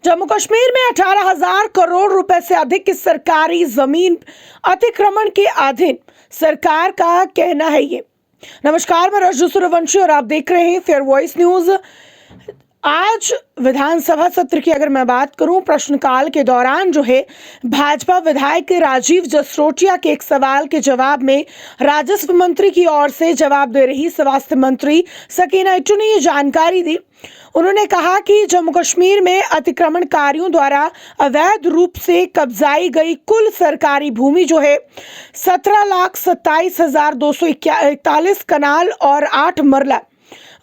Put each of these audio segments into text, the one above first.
जम्मू कश्मीर में 18,000 करोड़ रुपए से अधिक की सरकारी जमीन अतिक्रमण के अधीन, सरकार का कहना है ये। नमस्कार, मैं रजू सूर्यवंशी और आप देख रहे हैं फेयर वॉइस न्यूज। आज विधानसभा सत्र की अगर मैं बात करूं, प्रश्नकाल के दौरान जो है भाजपा विधायक राजीव जसरोटिया के एक सवाल के जवाब में राजस्व मंत्री की ओर से जवाब दे रही स्वास्थ्य मंत्री सकीना इट्टू ने ये जानकारी दी। उन्होंने कहा कि जम्मू कश्मीर में अतिक्रमणकारियों द्वारा अवैध रूप से कब्जाई गई कुल सरकारी भूमि जो है 17,27,241 कनाल और 8 मरला,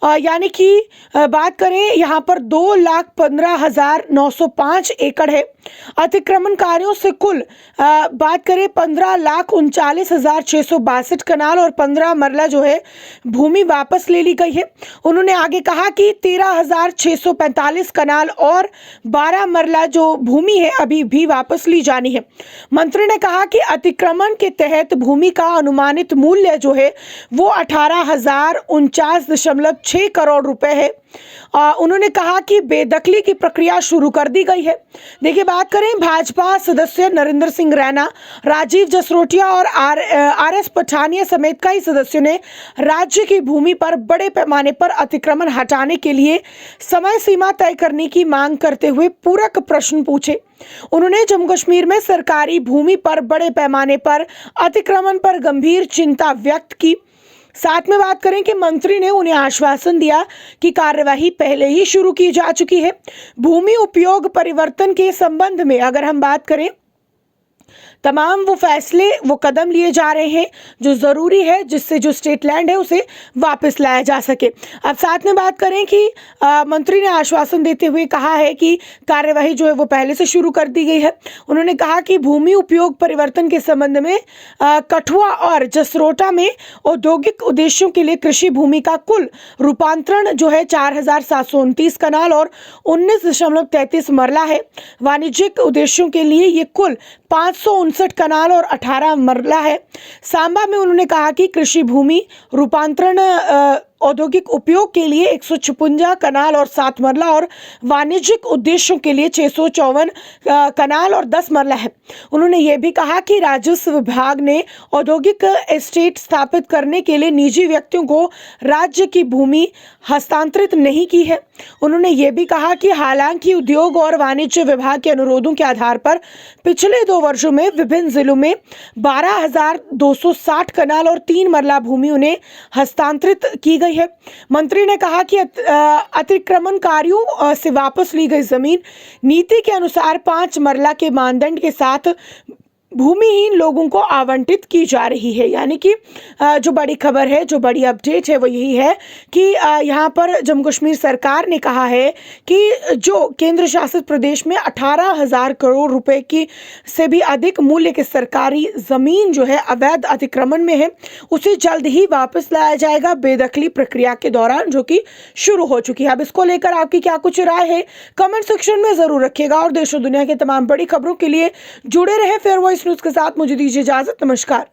यानी कि बात करें यहाँ पर 2,15,905 एकड़ है। अतिक्रमणकारियों से कुल बात करें 15,39,662 कनाल और 15 मरला जो है भूमि वापस ले ली गई है। उन्होंने आगे कहा कि 13,645 कनाल और 12 मरला जो भूमि है अभी भी वापस ली जानी है। मंत्री ने कहा कि अतिक्रमण के तहत भूमि का अनुमानित मूल्य जो है वो 18,049.6 करोड़ रुपए है। उन्होंने कहा कि बेदखली की प्रक्रिया शुरू कर दी गई है। देखिए, बात करें भाजपा सदस्य नरेंद्र सिंह रैना, राजीव जसरोटिया और आर.एस. पठानिया समेत कई सदस्यों ने राज्य की भूमि पर बड़े पैमाने पर अतिक्रमण हटाने के लिए समय सीमा तय करने की मांग करते हुए पूरक प्रश्न पूछे। उन्होंने जम्मू कश्मीर में सरकारी भूमि पर बड़े पैमाने पर अतिक्रमण पर गंभीर चिंता व्यक्त की। साथ में बात करें कि मंत्री ने उन्हें आश्वासन दिया कि कार्यवाही पहले ही शुरू की जा चुकी है। भूमि उपयोग परिवर्तन के संबंध में अगर हम बात करें, तमाम वो फैसले वो कदम लिए जा रहे हैं जो ज़रूरी है, जिससे जो स्टेट लैंड है उसे वापस लाया जा सके। अब साथ में बात करें कि मंत्री ने आश्वासन देते हुए कहा है कि कार्यवाही जो है वो पहले से शुरू कर दी गई है। उन्होंने कहा कि भूमि उपयोग परिवर्तन के संबंध में कठुआ और जसरोटा में औद्योगिक उद्देश्यों के लिए कृषि भूमि का कुल रूपांतरण जो है 4,729 कनाल और 19.33 मरला है। वाणिज्यिक उद्देश्यों के लिए ये कुल 559 कनाल और 18 मरला है। सांबा में उन्होंने कहा कि कृषि भूमि रूपांतरण औद्योगिक उपयोग के लिए 156 कनाल और 7 मरला और वाणिज्यिक उद्देश्यों के लिए 654 कनाल और 10 मरला है। उन्होंने ये भी कहा कि राजस्व विभाग ने औद्योगिक एस्टेट स्थापित करने के लिए निजी व्यक्तियों को राज्य की भूमि हस्तांतरित नहीं की है। उन्होंने ये भी कहा कि हालांकि उद्योग और वाणिज्य विभाग के अनुरोधों के आधार पर पिछले 2 वर्षों में विभिन्न जिलों में 12,260 कनाल और 3 मरला भूमि उन्हें हस्तांतरित की गई है। मंत्री ने कहा कि अतिक्रमणकारियों से वापस ली गई जमीन नीति के अनुसार 5 मरला के मानदंड के साथ भूमिहीन लोगों को आवंटित की जा रही है। यानी कि जो बड़ी खबर है, जो बड़ी अपडेट है वो यही है कि यहाँ पर जम्मू कश्मीर सरकार ने कहा है कि जो केंद्र शासित प्रदेश में 18,000 करोड़ रुपए की से भी अधिक मूल्य की सरकारी ज़मीन जो है अवैध अतिक्रमण में है, उसे जल्द ही वापस लाया जाएगा बेदखली प्रक्रिया के दौरान, जो कि शुरू हो चुकी है। अब इसको लेकर आपकी क्या कुछ राय है, कमेंट सेक्शन में ज़रूर रखिएगा और देश और दुनिया की तमाम बड़ी खबरों के लिए जुड़े रहे फेयर वॉइस न्यूज़ के साथ। मुझे दीजिए इजाज़त। नमस्कार।